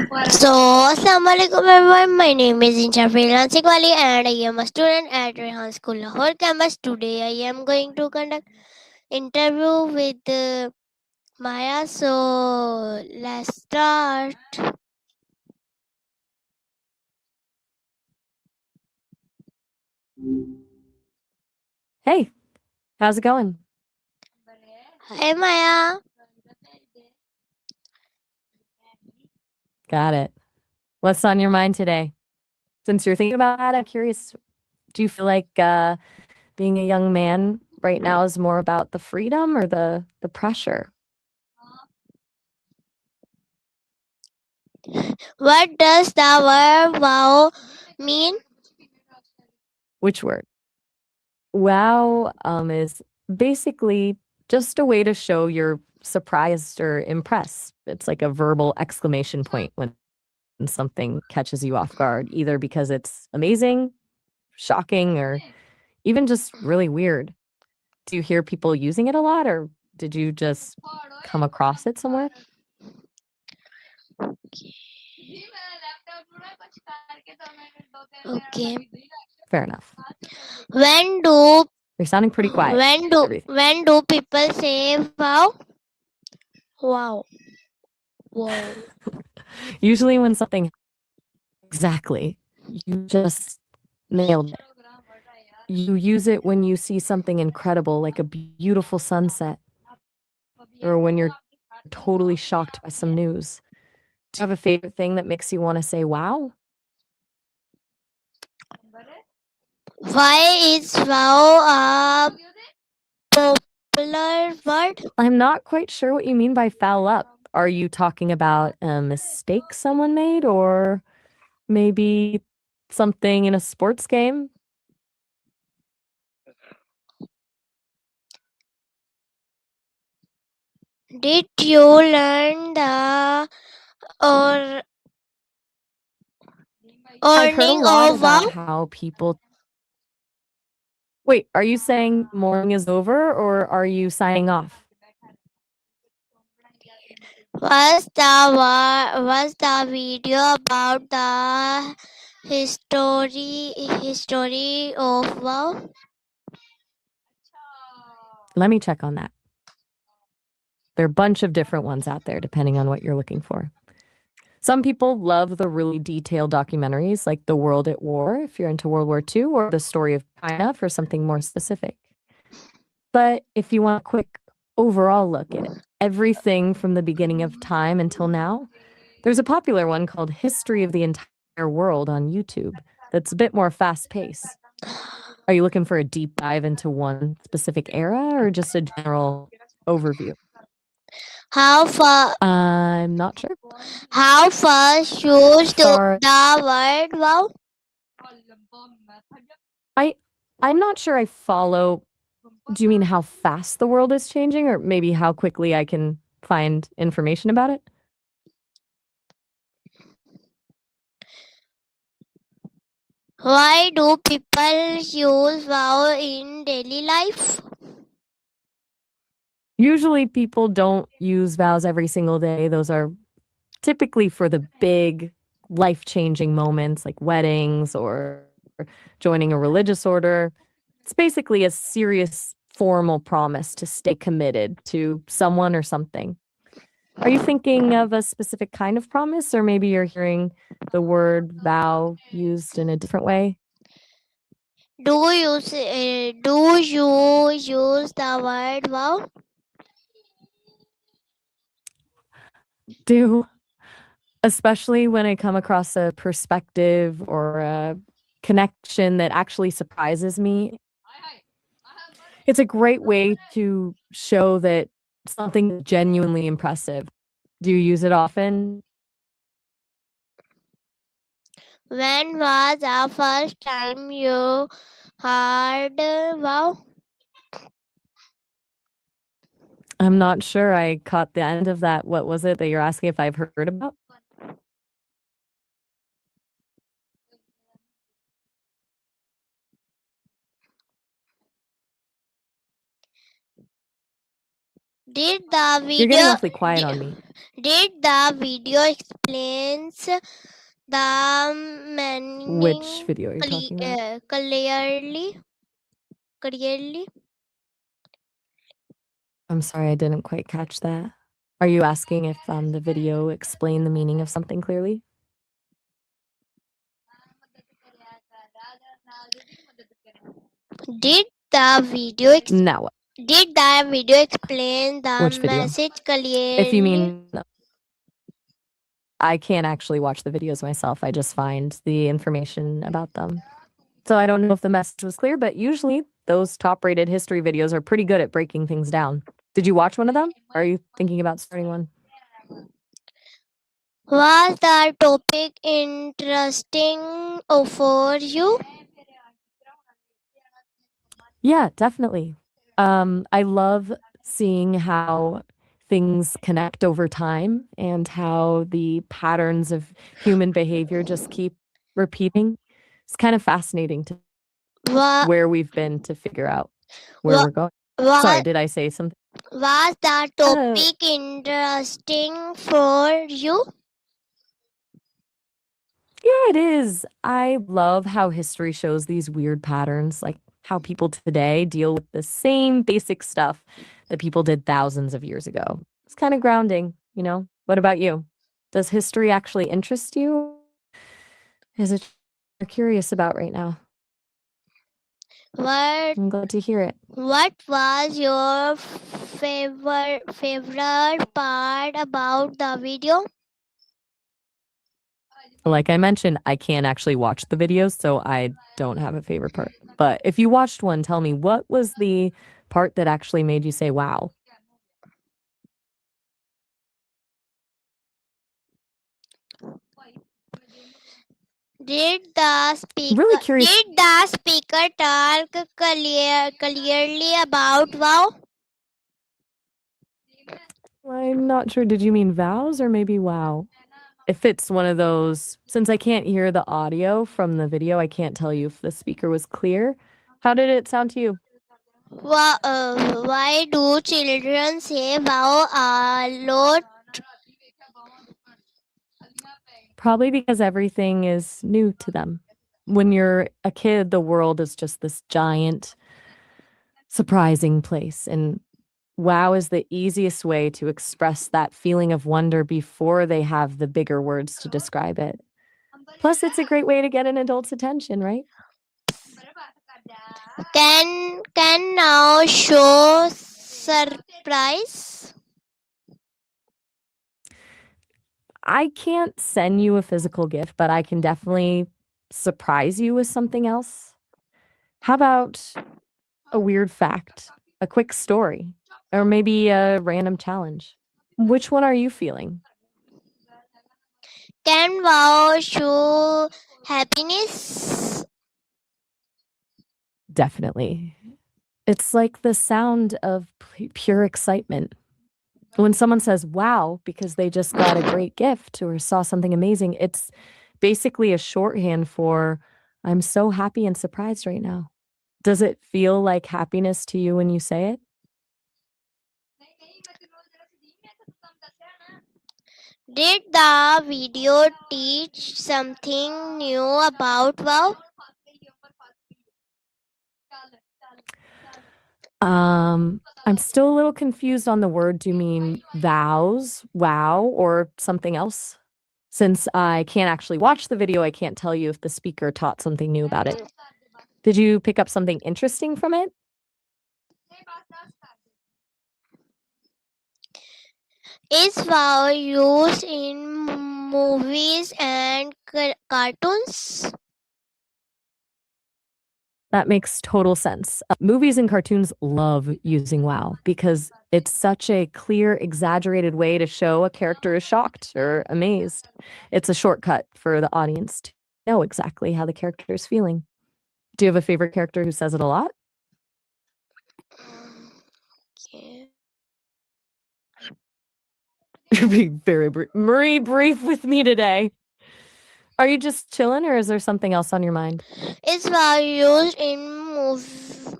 So, Assalamualaikum everyone. My name is Insha Freelancing Wali and I am a student at Rehan School Lahore campus. Today I am going to conduct interview with Maya. So, let's start. Hey, how's it going? Hi Maya. Got it. What's on your mind today? Since you're thinking about that, I'm curious, do you feel like being a young man right now is more about the freedom or the pressure? What does the word wow mean? Which word? Wow is basically just a way to show you're surprised or impressed. It's like a verbal exclamation point when something catches you off guard, either because it's amazing, shocking, or even just really weird. Do you hear people using it a lot, or did you just come across it somewhere? Okay. Fair enough. When do You're sounding pretty quiet. when do people say wow? Wow. Wow. Usually when something exactly, you just nailed it. You use it when you see something incredible, like a beautiful sunset, or when you're totally shocked by some news. Do you have a favorite thing that makes you want to say wow? Why is wow a popular word? I'm not quite sure what you mean by foul up. Are you talking about a mistake someone made, or maybe something in a sports game? Did you learn the or I've heard a earning lot of wow? about how people. Wait, are you saying morning is over, or are you signing off? Was the video about the history of wow? Let me check on that. There are a bunch of different ones out there, depending on what you're looking for. Some people love the really detailed documentaries like The World at War, if you're into World War II, or The Story of China for something more specific. But if you want a quick overall look at everything from the beginning of time until now, there's a popular one called History of the Entire World on YouTube that's a bit more fast-paced. Are you looking for a deep dive into one specific era or just a general overview? How far? I'm not sure. How fast used the word wow? I'm not sure I follow. Do you mean how fast the world is changing, or maybe how quickly I can find information about it? Why do people use wow in daily life? Usually people don't use vows every single day. Those are typically for the big life-changing moments like weddings or joining a religious order. It's basically a serious formal promise to stay committed to someone or something. Are you thinking of a specific kind of promise, or maybe you're hearing the word vow used in a different way? Do you use the word wow? Do, especially when I come across a perspective or a connection that actually surprises me. It's a great way to show that something genuinely impressive. Do you use it often? When was the first time you heard wow? I'm not sure I caught the end of that. What was it that you're asking if I've heard about? Did the You're getting video awfully quiet on me. did the video explains the meaning Which video are you talking about? clearly? I'm sorry, I didn't quite catch that. Are you asking if the video explained the meaning of something clearly? Did the video Now what? did the video explain the Which video? message clearly? If you mean, I can't actually watch the videos myself. I just find the information about them. So I don't know if the message was clear, but usually those top-rated history videos are pretty good at breaking things down. Did you watch one of them? Or are you thinking about starting one? Was the topic interesting for you? Yeah, definitely. I love seeing how things connect over time and how the patterns of human behavior just keep repeating. It's kind of fascinating to Wa- where we've been to figure out where wa- we're going. wa- Sorry, did I say something? Was the topic interesting for you? Yeah, it is. I love how history shows these weird patterns, like how people today deal with the same basic stuff that people did thousands of years ago. It's kind of grounding, you know? What about you? Does history actually interest you? Is it you're curious about right now? What I'm glad to hear it. What was your favorite part about the video? Like I mentioned, I can't actually watch the videos, so I don't have a favorite part. But if you watched one, tell me, what was the part that actually made you say, wow? Did the speaker Really curious. talk clearly about wow? I'm not sure. Did you mean vows or maybe wow? If it's one of those, since I can't hear the audio from the video, I can't tell you if the speaker was clear. How did it sound to you? Why do children say wow a lot? Probably because everything is new to them. When you're a kid, the world is just this giant, surprising place. And wow is the easiest way to express that feeling of wonder before they have the bigger words to describe it. Plus, it's a great way to get an adult's attention, right? Can now show surprise? I can't send you a physical gift, but I can definitely surprise you with something else. How about a weird fact, a quick story, or maybe a random challenge? Which one are you feeling? Can wow show happiness? Definitely. It's like the sound of pure excitement. When someone says, wow, because they just got a great gift or saw something amazing, it's basically a shorthand for, I'm so happy and surprised right now. Does it feel like happiness to you when you say it? Did the video teach something new about wow? I'm still a little confused on the word. Do you mean vows, wow, or something else? Since I can't actually watch the video, I can't tell you if the speaker taught something new about it. Did you pick up something interesting from it? Is wow used in movies and cartoons? That makes total sense. Movies and cartoons love using wow because it's such a clear, exaggerated way to show a character is shocked or amazed. It's a shortcut for the audience to know exactly how the character is feeling. Do you have a favorite character who says it a lot? Okay. You're being very brief with me today. Are you just chilling or is there something else on your mind? Is wow used in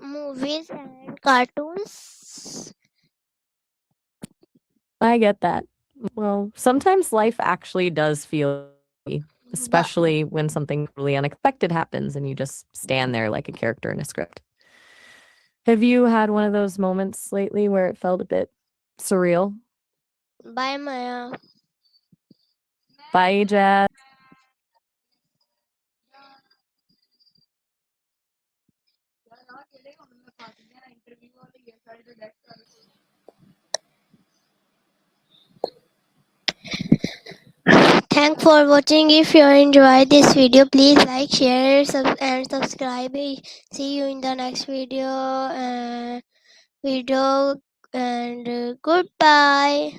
movies and cartoons? I get that. Well, sometimes life actually does feel, especially when something really unexpected happens and you just stand there like a character in a script. Have you had one of those moments lately where it felt a bit surreal? Bye, Maya. Bye, Jazz. Thanks for watching. If you enjoyed this video, please like, share, and subscribe. See you in the next video. And goodbye.